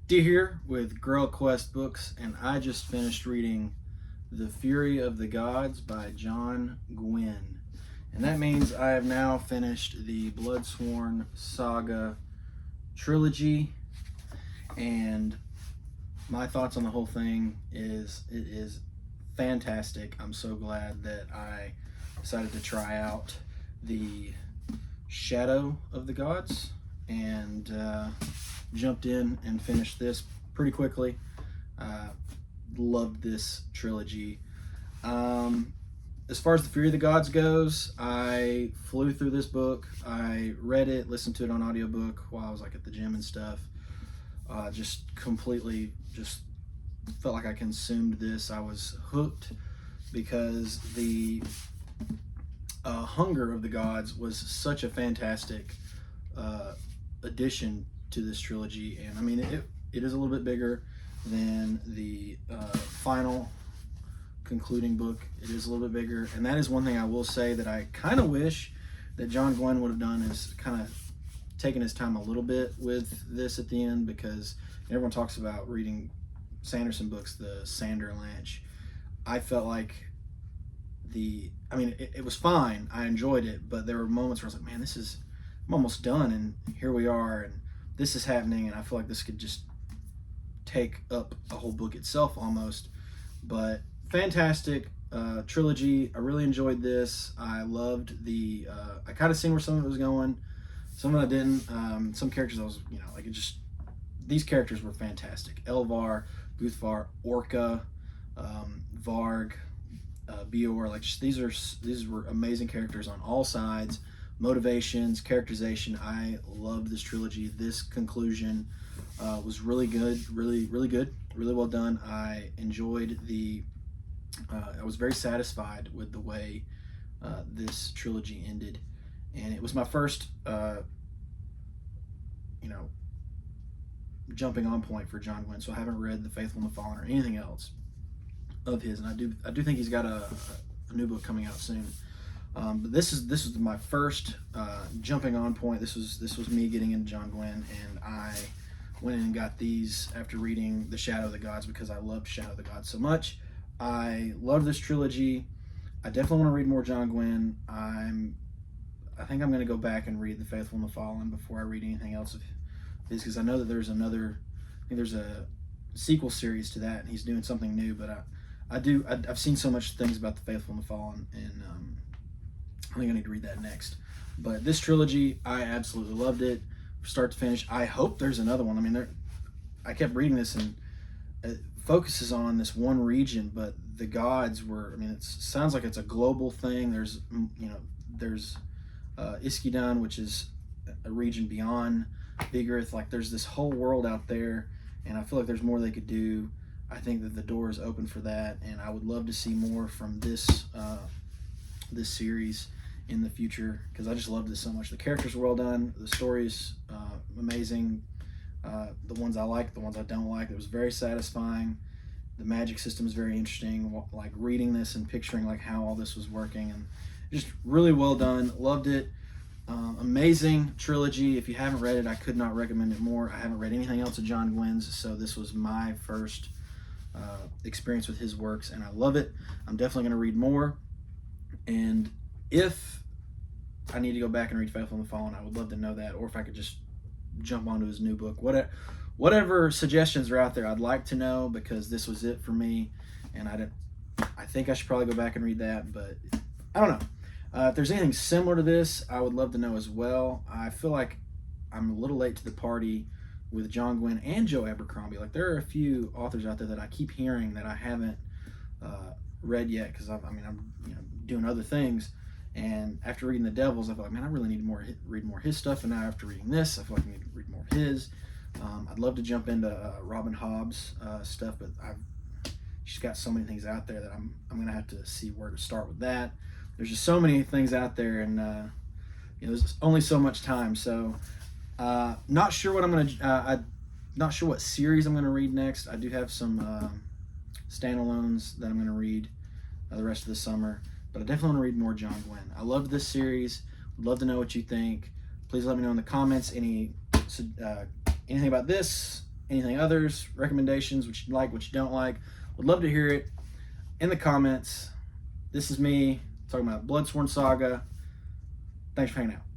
D here with Girl Quest Books, and I just finished reading The Fury of the Gods by John Gwynne. And that means I have now finished the Bloodsworn Saga trilogy, and my thoughts on the whole thing is it is fantastic. I'm so glad that I decided to try out the Shadow of the Gods and jumped in and finished this pretty quickly. Loved this trilogy. As far as The Fury of the Gods goes, I flew through this book. I read it, listened to it on audiobook while I was like at the gym and stuff. Just completely just felt like I consumed this. I was hooked because the hunger of the gods was such a fantastic addition to this trilogy. And I mean, it is a little bit bigger than the final concluding book. It is a little bit bigger, and that is one thing I will say that I kind of wish that John Gwynne would have done, is kind of taken his time a little bit with this at the end, because everyone talks about reading Sanderson books, the Sanderlanche. I felt like it was fine. I enjoyed it, but there were moments where I was like, man, I'm almost done, and here we are, and this is happening, and I feel like this could just take up a whole book itself almost. But fantastic trilogy. I really enjoyed this. I loved the I kind of seen where some of it was going, some of it I didn't. Some characters I was, these characters were fantastic. Elvar, Guthvar, Orca, Varg, Beor, these were amazing characters on all sides. Motivations, characterization. I loved this trilogy. This conclusion was really good, really good, really well done. I enjoyed I was very satisfied with the way this trilogy ended, and it was my first jumping on point for John Gwynne. So I haven't read The Faithful and the Fallen or anything else of his, and I do think he's got a new book coming out soon. But this was my first jumping on point. This was me getting into John Gwynne, and I went in and got these after reading The Shadow of the Gods, because I loved Shadow of the Gods so much. I love this trilogy. I definitely want to read more John Gwynne. I think I'm going to go back and read The Faithful and the Fallen before I read anything else of his, because I know that there's there's a sequel series to that, and he's doing something new. But I've seen so much things about The Faithful and the Fallen, and I think I need to read that next. But this trilogy, I absolutely loved it, start to finish. I hope there's another one. I mean, I kept reading this, and it focuses on this one region, but the gods were, it sounds like it's a global thing. There's Iskidon, which is a region beyond Vigorith. Like, there's this whole world out there, and I feel like there's more they could do. I think that the door is open for that, and I would love to see more from this series in the future, because I just loved this so much. The characters were well done, the story's amazing, the ones I like, the ones I don't like. It was very satisfying. The magic system is very interesting, like reading this and picturing like how all this was working, and just really well done. Loved it. Amazing trilogy. If you haven't read it, I could not recommend it more. I haven't read anything else of John Gwynne's, so this was my first experience with his works, and I love it. I'm definitely going to read more, and if I need to go back and read Faithful and the Fallen, I would love to know that, or if I could just jump onto his new book. Whatever suggestions are out there, I'd like to know, because this was it for me, and I think I should probably go back and read that, but I don't know. If there's anything similar to this, I would love to know as well. I feel like I'm a little late to the party with John Gwynne and Joe Abercrombie. Like, there are a few authors out there that I keep hearing that I haven't read yet, because I'm doing other things. And after reading The Devils, I feel like, man, I really need to read more his stuff. And now after reading this, I feel like I need to read more of his. I'd love to jump into Robin Hobb's stuff, but she's got so many things out there that I'm going to have to see where to start with that. There's just so many things out there, and there's only so much time. So not sure what not sure what series I'm going to read next. I do have some standalones that I'm going to read the rest of the summer, but I definitely want to read more John Gwynne. I loved this series. Would love to know what you think. Please let me know in the comments anything about this, anything others, recommendations, what you like, what you don't like. Would love to hear it in the comments. This is me talking about Bloodsworn Saga. Thanks for hanging out.